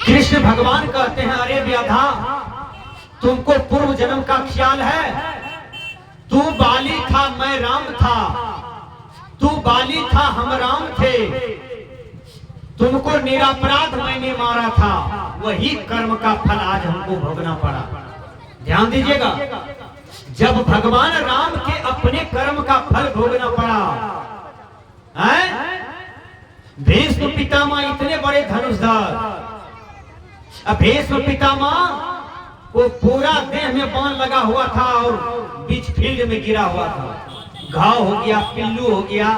कृष्ण भगवान कहते हैं, अरे व्याधा, तुमको पूर्व जन्म का ख्याल है? तू बाली था, मैं राम था। तू बाली था, हम राम थे। तुमको निरपराध मैंने मारा था, वही कर्म का फल आज हमको भोगना पड़ा। ध्यान दीजिएगा, जब भगवान राम के अपने कर्म का फल भोगना पड़ा, भीष्म पितामह इतने बड़े धनुषधर, भीष्म पितामह वो पूरा देह में बाण लगा हुआ था और बीच फील्ड में गिरा हुआ था। घाव हो गया, पिल्लू हो गया,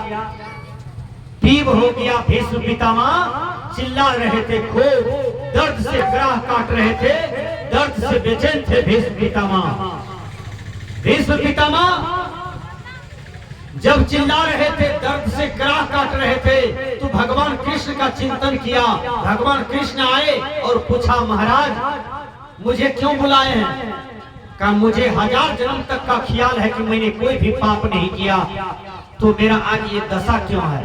पीप हो गया। भीष्म पितामह चिल्ला रहे थे, खूब दर्द से ग्राह काट रहे थे, दर्द से बेचैन थे भीष्म पितामह। भीष्म पितामह जब चिल्ला रहे थे, दर्द से ग्राह काट रहे थे, तो भगवान कृष्ण का चिंतन किया। भगवान कृष्ण आए और पूछा, महाराज मुझे क्यों बुलाए हैं? कहा, मुझे 1000 जन्म तक का ख्याल है कि मैंने कोई भी पाप नहीं किया, तो मेरा आज ये दशा क्यों है?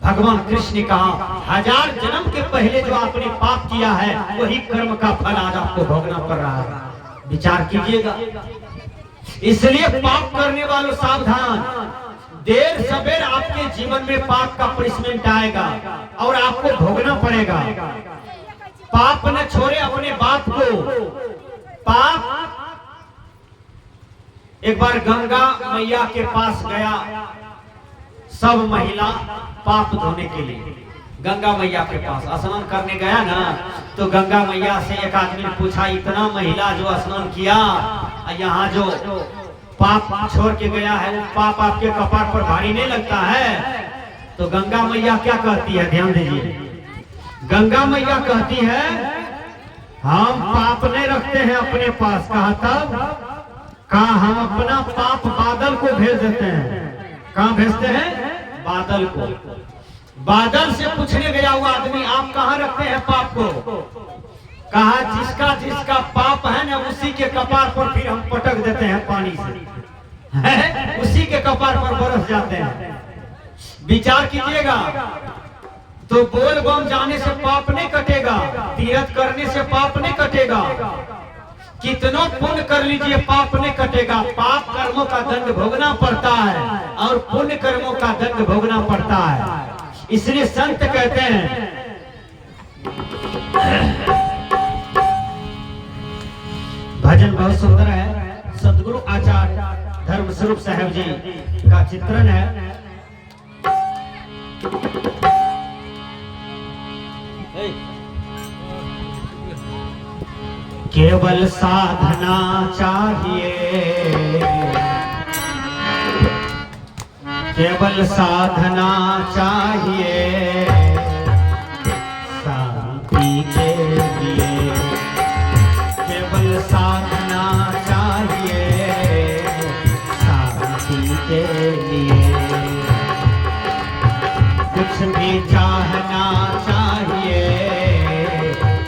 भगवान कृष्ण ने कहा, 1000 जन्म के पहले जो आपने पाप किया है, वही कर्म का फल आज आपको भोगना पड़ रहा है। विचार कीजिएगा। इसलिए पाप करने वालों सावधान, देर सवेर आपके जीवन में पाप का पनिशमेंट आएगा और आपको भोगना पड़ेगा। पाप न छोड़े अपने बाप को। पाप, एक बार गंगा मैया के पास गया सब महिला पाप धोने के लिए। गंगा मैया के पास स्नान करने गया ना, तो गंगा मैया से एक आदमी ने पूछा, इतना महिला जो स्नान किया, यहाँ जो पाप छोड़ के गया है, वो पाप आपके कपार पर भारी नहीं लगता है? तो गंगा मैया क्या कहती है, ध्यान दीजिए। गंगा मैया कहती है, हम पाप नहीं रखते हैं अपने पास। कहा तब? कहा, हम अपना पाप बादल को भेज देते हैं। कहाँ भेजते हैं? बादल को। बादल से पूछने गया हुआ आदमी, आप कहाँ रखते हैं पाप को? कहा, जिसका जिसका पाप है ना, उसी के कपार पर फिर हम पटक देते हैं पानी से, उसी के कपार पर बरस जाते हैं। विचार कीजिएगा। तो बोल बम जाने से पाप नहीं कटेगा, तीर्थ करने से पाप नहीं कटेगा, कितना पुण्य कर लीजिए पाप नहीं कटेगा। पाप कर्मों का दंड भोगना पड़ता है और पुण्य कर्मों का दंड भोगना पड़ता है। इसलिए संत कहते हैं, भजन बहुत सुंदर है। सदगुरु आचार्य धर्म स्वरूप साहब जी का चित्रण है। केवल साधना चाहिए, केवल साधना चाहिए शांति के लिए। केवल साधना चाहिए शांति के लिए। कुछ भी चाहना चाहिए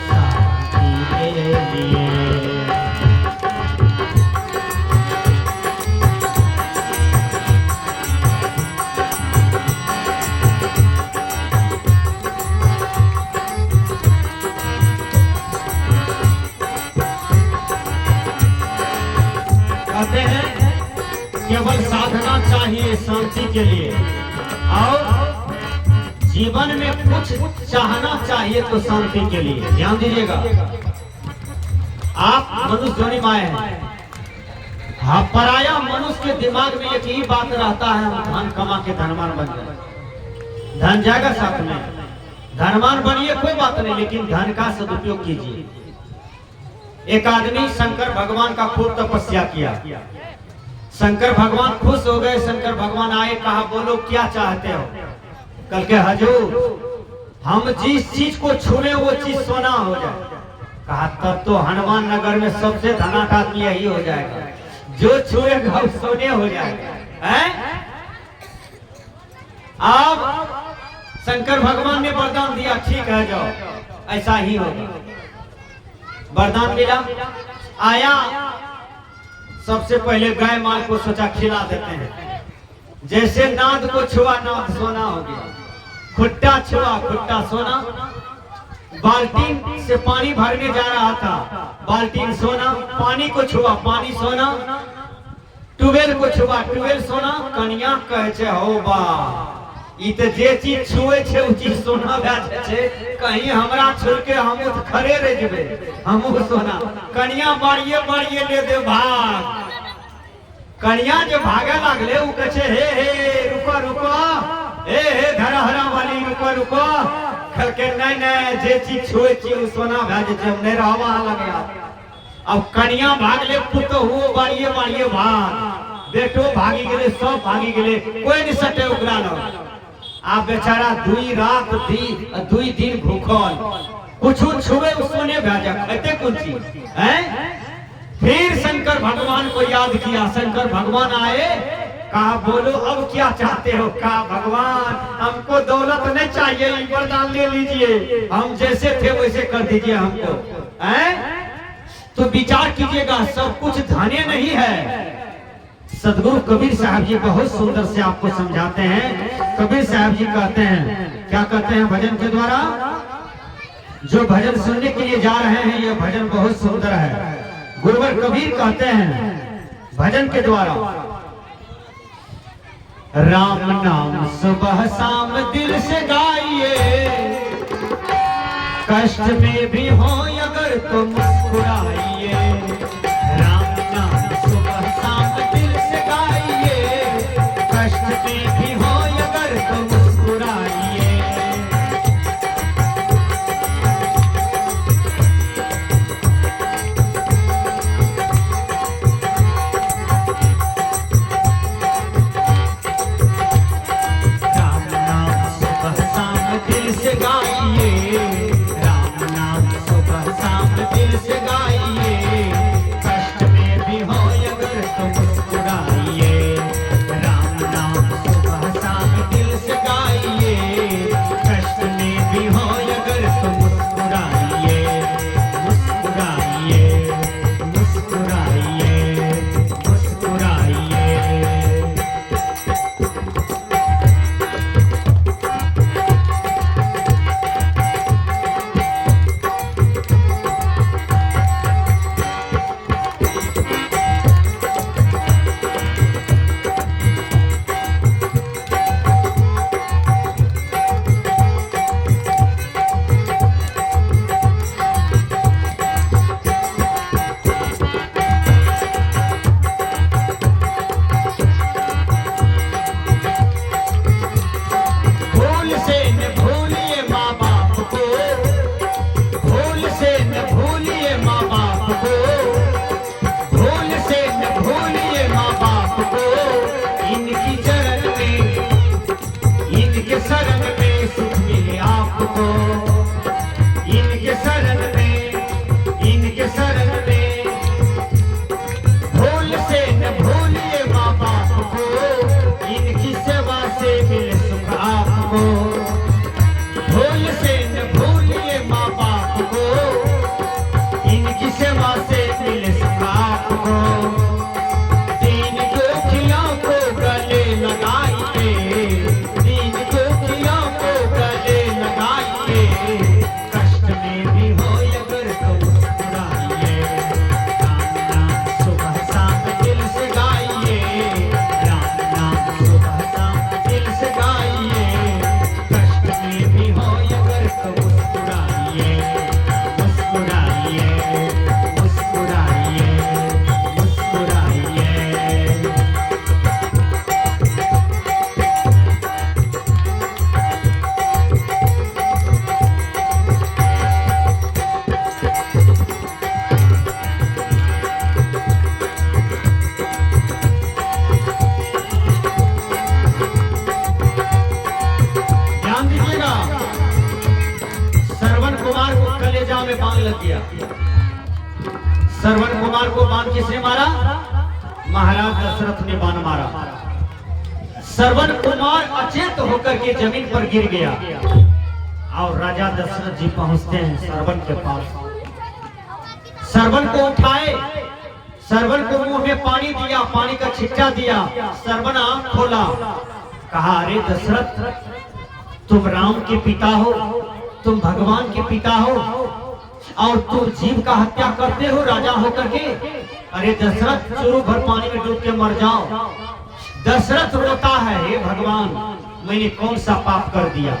शांति के लिए। कहते हैं केवल साधना चाहिए शांति के लिए, और जीवन में कुछ चाहना चाहिए तो शांति के लिए। ध्यान दीजिएगा, आप मनुष्य योनि में आए हैं। हाँ, पराया मनुष्य के दिमाग में एक ही बात रहता है, हम धन कमा के धनवान बन जाए। धन जाएगा साथ में, धनवान बनिए कोई बात नहीं, लेकिन धन का सदुपयोग कीजिए। एक आदमी शंकर भगवान का खूब तपस्या किया। शंकर भगवान खुश हो गए। शंकर भगवान आए, कहा, बोलो क्या चाहते हो? कल के हजूर, हम जिस चीज को छूने वो चीज सोना हो जाए। कहा, तब तो हनुमान नगर में सबसे धनाढ्य आदमी यही हो जाएगा, जो छुएगा वो सोने हो जाएगा। हैं? अब शंकर भगवान ने वरदान दिया, ठीक है जाओ, ऐसा ही होगा। वरदान मिला, आया, सबसे पहले गाय माल को सोचा खिला देते हैं। जैसे नाद को छुआ, नाद सोना हो गया। खुट्टा छुआ, खुट्टा सोना। बाल्टीन से पानी भरने जा रहा था, बाल्टीन सोना, पानी को छुआ पानी सोना, ट्यूबवेल को छुआ ट्यूबवेल सोना, कन्या कहे छे हो बा ई ते जे चीज छुए छे उ चीज सोना भए छे, कहीं हमरा छोड़ के हम तो खड़े रह जेबे, हम सोना। कन्या बाड़िए बाड़िए ले दे भाग, कन्या जो भागे लागले उ कहे छे हे हे रुको रुको, हे हे धरहरा वाली रुको रुको, खल के नहीं नहीं जे चीज छुए छी उ सोना भए छे, हम नहीं रहवा लगे। अब कन्या भागले, पुतो हुओ बाड़िए बाड़िए भाग, बेटो भागी गेले, सब भागी गेले, कोई नहीं सटे उगरा न। आप बेचारा दुई रात दुई दिन भूखल, कुछ छुए उसने भेजा कहते कौन चीज है। फिर शंकर भगवान को याद किया, शंकर भगवान आए, कहा बोलो अब क्या चाहते हो। कहा भगवान हमको दौलत नहीं चाहिए, वरदान ले लीजिए, हम जैसे थे वैसे कर दीजिए हमको, हैं? तो विचार कीजिएगा, सब कुछ धन्य नहीं है। सदगुरु कबीर साहब जी बहुत सुंदर से आपको समझाते हैं। कबीर साहब जी कहते हैं, क्या कहते हैं भजन के द्वारा, जो भजन सुनने के लिए जा रहे हैं यह भजन बहुत सुंदर है। गुरुवर कबीर कहते हैं भजन के द्वारा, राम नाम सुबह शाम दिल से गाइए, कष्ट में भी हो अगर तो मुस्कुराइए। राम नाम सुबह शाम दिल से गाइए, कष्ट में भी हो अगर तो मुस्कुराइए। राम नाम सुबह शाम दिल से गाइए, राम नाम सुबह शाम दिल से गाइए, कष्ट में भी हो अगर तो मुस्कुराइए। राम नाम सुबह शाम दिल से गाइए, कष्ट में भी हो अगर तो मुस्कुराइए। मुस्कुराइए मुस्कुराइए मुस्कुराइए। भूल से न भूलिए माँ बाप को, भूल से न भूलिए माँ बाप को, भूल से न भूलिए माँ बाप को। इनकी चरण में, इनके शरण में सुख मिले आपको, इनके शरण में, इनके शरण में। भूल से न भूलिए माँ बाप को, इनकी सेवा से मिले सुख आपको। भूल से न भूलिए माँ बाप को, इनकी सेवा से मिले सुख आपको। दीन दुखियों को गले लगाइए, दीन दुखियों को गले लगाइए, कष्ट में भी हो अगर तो मुस्कुराइए। राम नाम सुबह शाम दिल से गाइए, राम नाम सुबह शाम दिल से गाइए, कष्ट में भी हो अगर तो मुस्कुराइए। मुस्कुराइए मुस्कुराइए मुस्कुराइए। ध्यान दीजिएगा, श्रवण कुमार को कलेजा में बांध लग गया। श्रवण कुमार को बांध किसने मारा? महाराज दशरथ ने बाण मारा। श्रवण कुमार अचेत होकर के जमीन पर गिर गया और राजा दशरथ जी पहुंचते हैं श्रवण के पास। श्रवण को उठाए, श्रवण को मुंह में पानी दिया, पानी का छिट्टा दिया। श्रवण आंख खोला, कहा अरे दशरथ तुम राम के पिता हो, तुम भगवान के पिता हो और तुम जीव का हत्या करते हो राजा होकर के। अरे दशरथ, चुरू भर पानी में डूब के मर जाओ। दशरथ रोता है, हे भगवान मैंने कौन सा पाप कर दिया,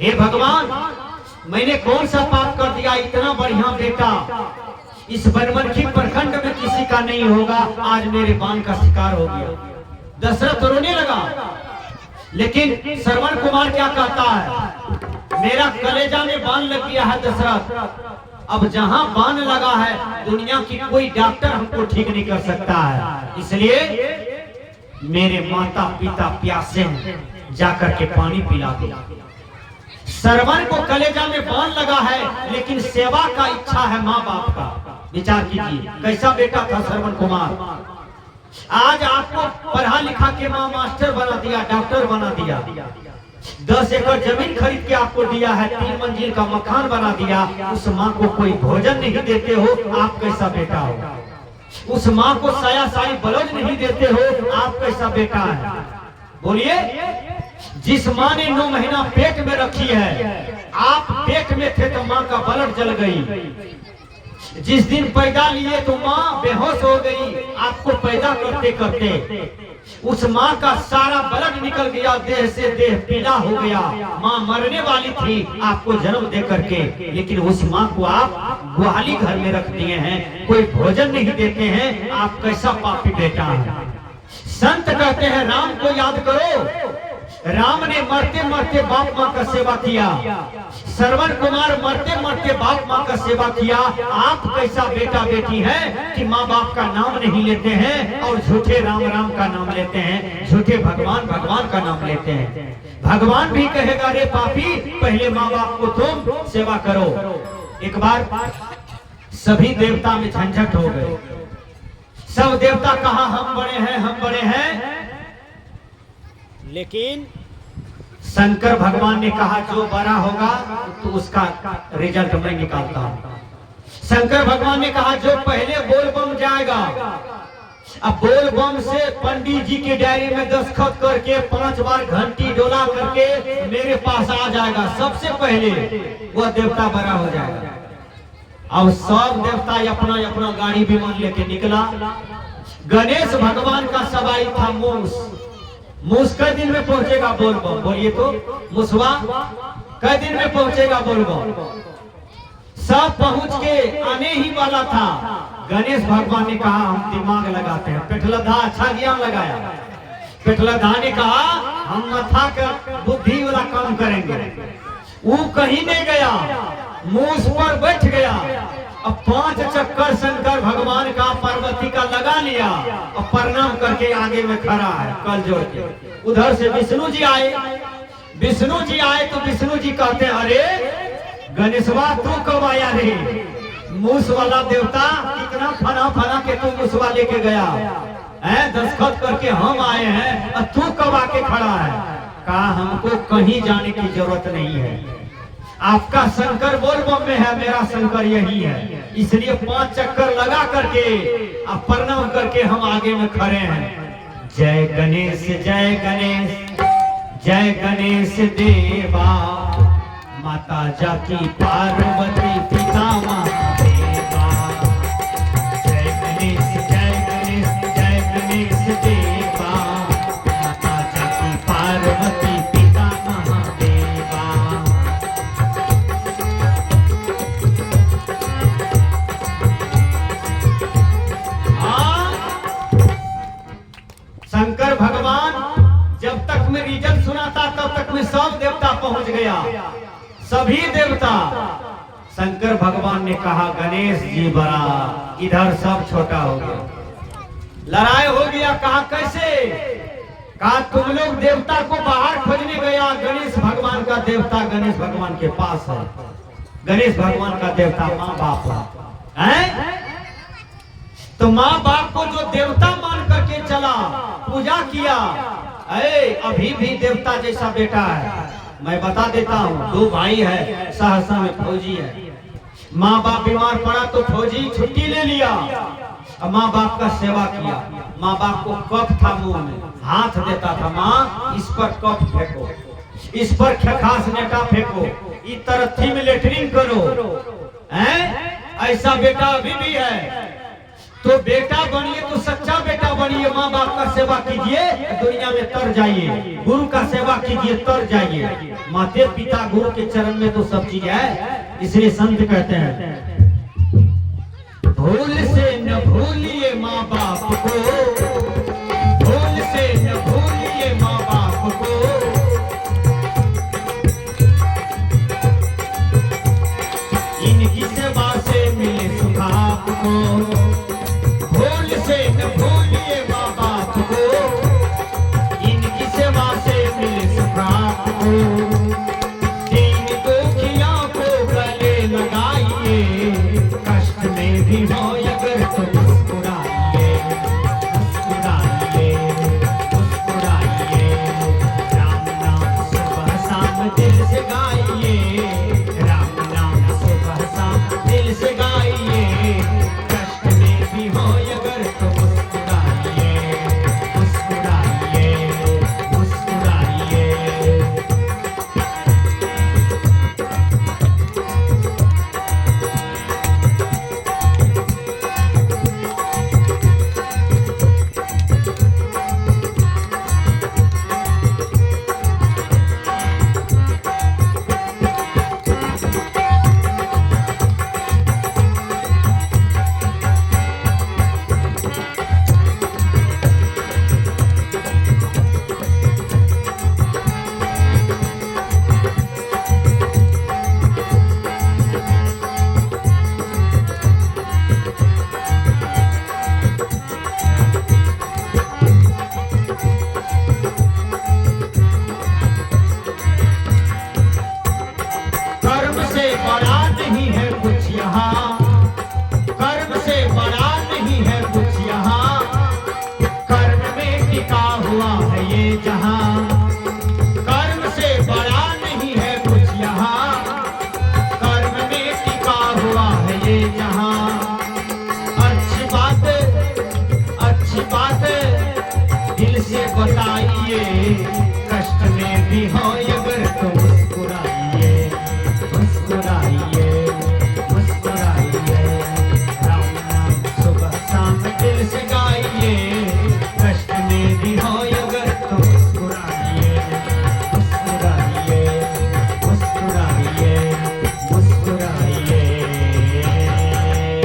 हे भगवान मैंने कौन सा पाप कर दिया, इतना बढ़िया बेटा इस बनमनखी प्रखंड में किसी का नहीं होगा, आज मेरे बाण का शिकार हो गया। दशरथ रोने लगा, लेकिन श्रवण कुमार क्या कहता है, मेरा कलेजा में बाण लग गया है दशरथ, अब जहां बाण लगा है दुनिया की कोई डॉक्टर हमको ठीक नहीं कर सकता है, इसलिए मेरे माता पिता प्यासे हैं, जाकर के पानी पिला दो। श्रवण को कलेजा में बाण लगा है, लेकिन सेवा का इच्छा है माँ बाप का। विचार कीजिए कैसा बेटा था श्रवण कुमार। आज आपको पढ़ा लिखा के माँ मास्टर बना दिया, डॉक्टर बना दिया, 10 एकड़ जमीन खरीद के आपको दिया है, 3 मंजिल का मकान बना दिया, उस माँ को कोई भोजन नहीं देते हो, आप कैसा बेटा हो। उस माँ को साया साड़ी ब्लाउज नहीं देते हो, आप कैसा बेटा है। बोलिए, जिस माँ ने 9 महीना पेट में रखी है, आप पेट में थे तो माँ का ब्लड जल गई। जिस दिन पैदा लिए तो माँ बेहोश हो गई, आपको पैदा करते करते उस माँ का सारा ब्लड निकल गया, देह से देह पीला हो गया, माँ मरने वाली थी आपको जन्म दे करके, लेकिन उस माँ को आप गुहाली घर में रख दिए हैं, कोई भोजन नहीं देते हैं, आप कैसा पापी बेटा है। संत कहते हैं राम को याद करो, राम ने मरते मरते बाप माँ का सेवा किया, श्रवण कुमार मरते मरते बाप माँ का सेवा किया, आप कैसा बेटा बेटी है कि माँ बाप का नाम नहीं लेते हैं और झूठे राम राम का नाम लेते हैं, झूठे भगवान भगवान का नाम लेते हैं। भगवान भी कहेगा रे पापी, पहले माँ बाप को तुम सेवा करो। एक बार सभी देवता में झंझट हो गए, सब देवता कहा हम बड़े हैं, हम बड़े हैं, लेकिन शंकर भगवान ने कहा जो बड़ा होगा तो उसका रिजल्ट मैं निकालता हूं। शंकर भगवान ने कहा जो पहले बोल बम जाएगा, अब बोल बम से पंडित जी की डायरी में दस्तखत करके 5 बार घंटी डोला करके मेरे पास आ जाएगा, सबसे पहले वह देवता बड़ा हो जाएगा। अब सब देवता अपना अपना गाड़ी विमान लेके निकला। गणेश भगवान का सवारी था मूस। मूस कई दिन में पहुंचेगा बोल बम, बोलिए तो मुसवा कई दिन में पहुंचेगा बोल बम। सब पहुंच के आने ही वाला था, गणेश भगवान ने कहा हम दिमाग लगाते हैं। पेटलधा अच्छा ज्ञान लगाया। पेटलधा ने कहा हम मथा का बुद्धि वाला काम करेंगे। वो कहीं नहीं गया, मूस पर बैठ गया। अब 5 चक्कर शंकर भगवान का पार्वती का लगा लिया और प्रणाम करके आगे में खड़ा है कल जोड़ के। उधर से विष्णु जी आए। विष्णु जी आए तो विष्णु जी कहते हैं अरे गणेशवा तू कब आया रे, मूस वाला देवता कितना फना फना के तू मूसवा लेके गया है, दस्तखत करके हम आए हैं और तू कब आके खड़ा है। कहा हमको कहीं जाने की जरूरत नहीं है, आपका शंकर बोल बम में है, मेरा शंकर यही है, इसलिए 5 चक्कर लगा करके अब प्रणाम करके हम आगे में खड़े हैं। जय गणेश जय गणेश जय गणेश देवा, माता जाकी पार्वती पिता महादेवा। जय गणेश जय गणेश देवा, माता जाकी पार्वती पिता महादेवा। शंकर भगवान जब तक में रिजल्ट सुना था तब तक में सब देवता पहुंच गया, सभी देवता। शंकर भगवान ने कहा गणेश जी बड़ा, इधर सब छोटा हो गया। लड़ाई हो गया। कहा कैसे? कहा तुम लोग देवता को बाहर खोजने गया, गणेश भगवान का देवता गणेश भगवान के पास है। गणेश भगवान का देवता माँ बाप है, तो माँ बाप को जो देवता मान करके चला, पूजा किया, अभी भी देवता जैसा बेटा है। मैं बता देता हूँ, 2 भाई है, सहरसा में फौजी है। माँ बाप बीमार पड़ा तो फौजी छुट्टी ले लिया और माँ बाप का सेवा किया। माँ बाप को कफ था मुंह में, हाथ देता था, माँ इस पर कफ फेंको, इस पर खखास नेटा फेंको, इस तरथी में लेटरिन करो, हैं? ऐसा बेटा अभी भी है। तो बेटा बनिए तो सच्चा बेटा बनिए, माँ बाप का सेवा कीजिए, दुनिया में तर जाइए, गुरु का सेवा कीजिए, तर जाइए। माते पिता गुरु के चरण में तो सब चीज है। इसलिए संत कहते हैं, भूल से न भूलिए माँ बाप को, भूल से न भूलिए माँ बाप को, इनकी सेवा से मिले सुख आपको। भूल से न भूलिए माँ बाप को, इनकी सेवा से मिले सुख आपको। दीन दुखियों को गले लगाइए, कष्ट में भी हो अगर तो मुस्कुराइए, मुस्कुराइए, मुस्कुराइए। राम नाम सुबह शाम दिल से गाइए, राम नाम सुबह शाम दिल से गाइए। कष्ट में भी हो अगर तो मुस्कुराइए, मुस्कुराइए, मुस्कुराइए। कर्म से बड़ा नहीं है कुछ यहाँ, कर्म से बड़ा नहीं है कुछ यहाँ, कर्म में टिका हुआ है ये जहाँ। कर्म से बड़ा नहीं है कुछ यहाँ, कर्म में टिका हुआ है ये जहाँ। अच्छी बात दिल से बताइए, कष्ट में भी हो